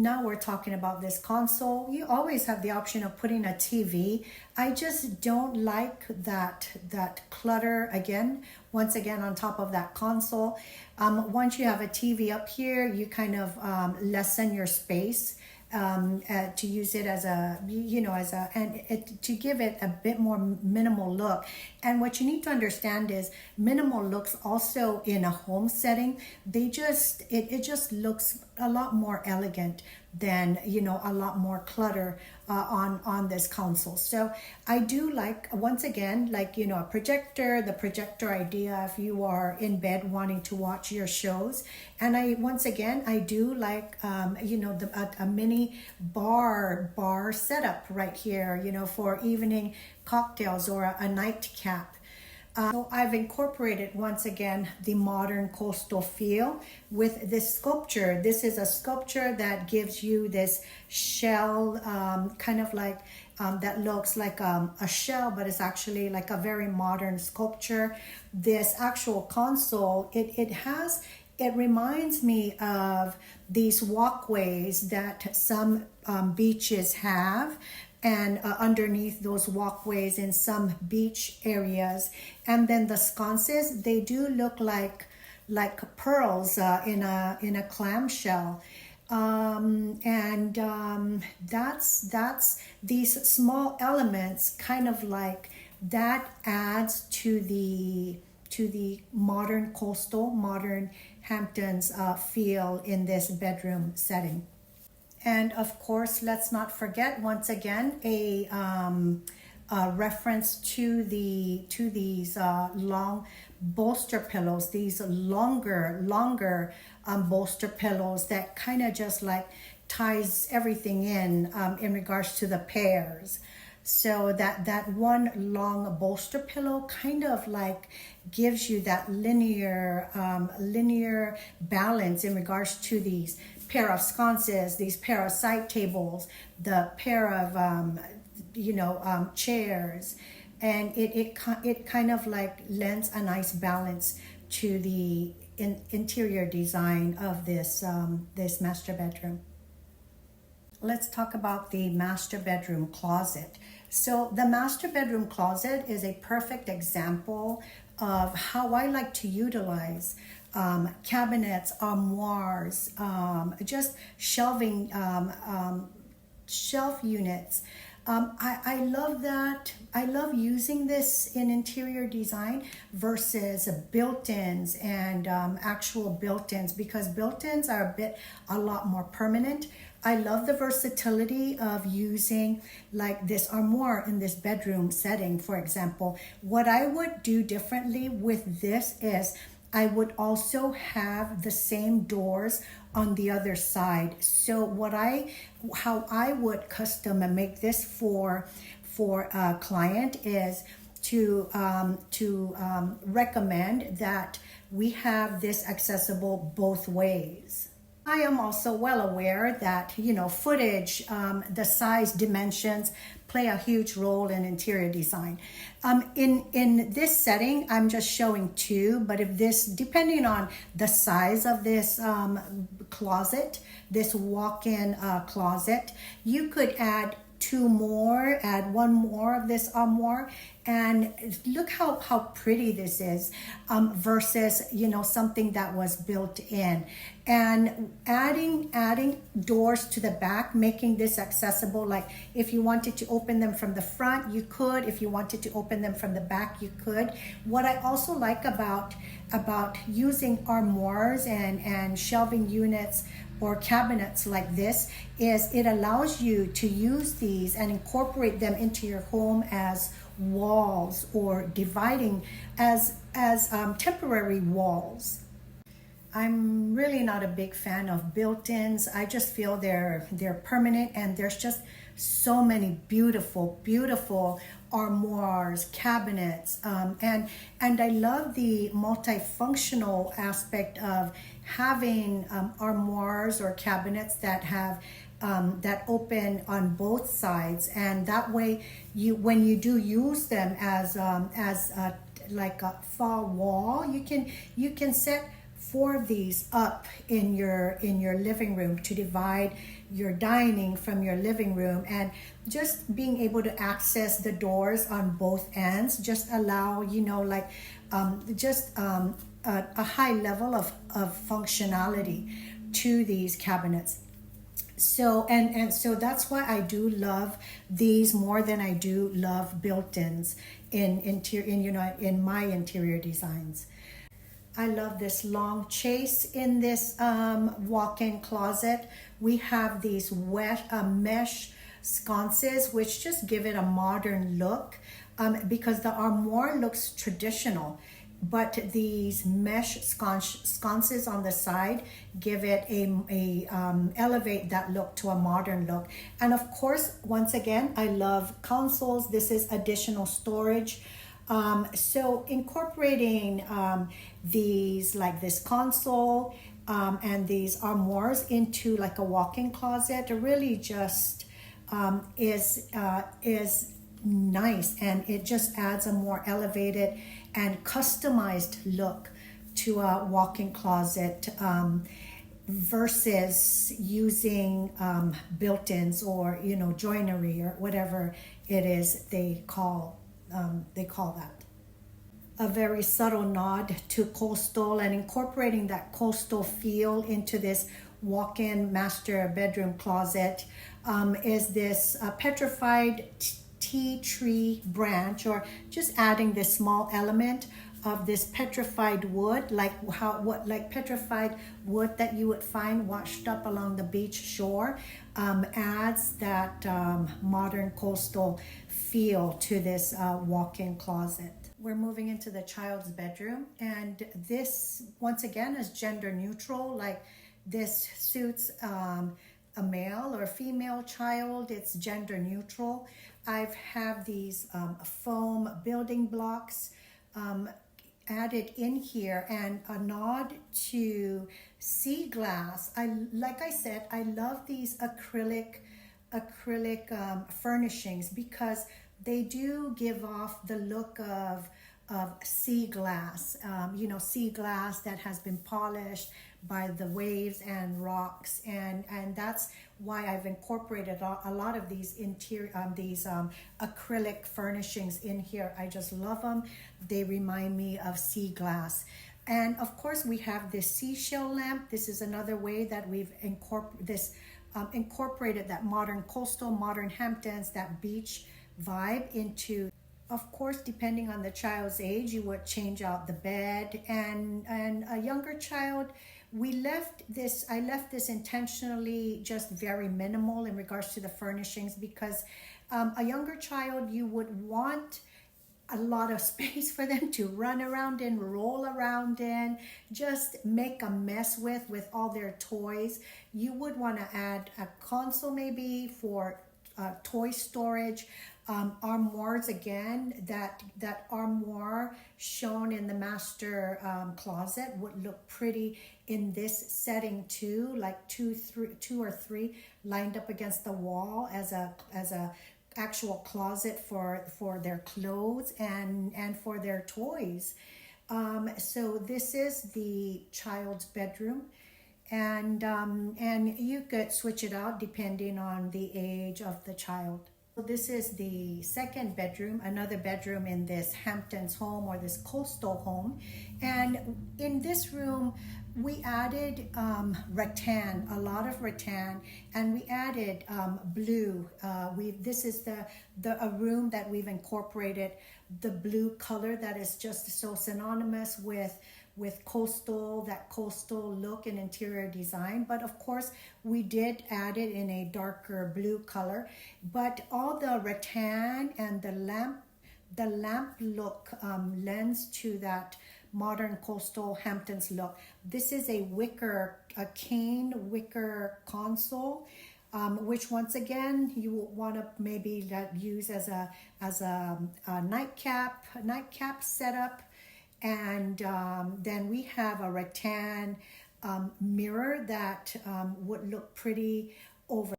now we're talking about this console. You always have the option of putting a TV. I just don't like that clutter again, once again on top of that console. Once you have a TV up here, you kind of lessen your space. To use it as a, to give it a bit more minimal look. And what you need to understand is minimal looks also in a home setting, it just looks a lot more elegant than, a lot more clutter on this console. So I do like, once again, a projector, the projector idea if you are in bed wanting to watch your shows. And I do like, a mini bar setup right here, for evening cocktails or a nightcap. So I've incorporated once again the modern coastal feel with this sculpture. This is a sculpture that gives you this shell, kind of like that looks like a shell, but it's actually like a very modern sculpture. This actual console, it reminds me of these walkways that some beaches have, and underneath those walkways in some beach areas. And then the sconces, they do look like pearls in a clamshell. That's these small elements, kind of like that adds to the modern coastal, modern Hamptons feel in this bedroom setting. And of course, let's not forget once again a reference to these long bolster pillows, these longer bolster pillows that kind of just like ties everything in regards to the pairs. So that one long bolster pillow kind of like gives you that linear balance in regards to these pair of sconces, these pair of side tables, the pair of chairs, and it kind of like lends a nice balance to the interior design of this master bedroom. Let's talk about the master bedroom closet. So the master bedroom closet is a perfect example of how I like to utilize cabinets, armoires, just shelving, shelf units. I love that. I love using this in interior design versus built-ins and actual built-ins, because built-ins are a lot more permanent. I love the versatility of using like this armoire in this bedroom setting, for example. What I would do differently with this is I would also have the same doors on the other side. So how I would custom and make this for a client is to recommend that we have this accessible both ways. I am also well aware that, footage, the size, dimensions play a huge role in interior design. In this setting, I'm just showing two, but depending on the size of this closet, this walk-in closet, you could add one more of this armoire, and look how pretty this is versus something that was built in. And adding doors to the back, making this accessible. Like if you wanted to open them from the front, you could. If you wanted to open them from the back, you could. What I also like about using armoires and shelving units or cabinets like this is it allows you to use these and incorporate them into your home as walls, or dividing as temporary walls. I'm really not a big fan of built-ins. I just feel they're permanent, and there's just so many beautiful armoires, cabinets, and I love the multifunctional aspect of having armoires or cabinets that have that open on both sides, and that way when you do use them as like a fall wall, you can set 4 of these up in your living room to divide your dining from your living room, and just being able to access the doors on both ends just allow, you know, like a high level of functionality to these cabinets. So and so that's why I do love these more than I do love built-ins in my interior designs. I love this long chase in this walk-in closet. We have these wet mesh sconces which just give it a modern look, because the armoire looks traditional, but these mesh sconces on the side give it a elevate that look to a modern look. And of course, once again, I love consoles. This is additional storage. So incorporating these, like this console and these armoires into like a walk-in closet really just is nice, and it just adds a more elevated and customized look to a walk-in closet versus using built-ins or, you know, joinery or whatever it is they call that. A very subtle nod to coastal and incorporating that coastal feel into this walk-in master bedroom closet is this petrified tea tree branch, or just adding this small element of this petrified wood, like petrified wood that you would find washed up along the beach shore, adds that modern coastal feel to this walk-in closet. We're moving into the child's bedroom, and this once again is gender neutral. Like, this suits a male or female child. It's gender neutral. I've have these foam building blocks added in here, and a nod to sea glass. Like I said, I love these acrylic furnishings because they do give off the look of sea glass, you know, sea glass that has been polished by the waves and rocks, and that's why I've incorporated a lot of these acrylic furnishings in here. I just love them. They remind me of sea glass. And of course, we have this seashell lamp. This is another way that we've incorporated that modern coastal, modern Hamptons, that beach vibe into. Of course, depending on the child's age, you would change out the bed, and a younger child, I left this intentionally just very minimal in regards to the furnishings, because a younger child, you would want a lot of space for them to run around in, roll around in, just make a mess with all their toys. You would want to add a console maybe for toy storage. Armoires, again, that armoire shown in the master closet would look pretty in this setting too, like two or three lined up against the wall as a actual closet for their clothes and for their toys. So this is the child's bedroom, and you could switch it out depending on the age of the child. This is the second bedroom, another bedroom in this Hamptons home or this coastal home. And in this room, we added rattan, a lot of rattan, and we added blue. This is a room that we've incorporated the blue color that is just so synonymous with coastal, that coastal look and interior design. But of course, we did add it in a darker blue color. But all the rattan and the lamp look lends to that modern coastal Hamptons look. This is a cane wicker console, which once again you will want to maybe use as a nightcap setup. And then we have a rattan mirror that would look pretty over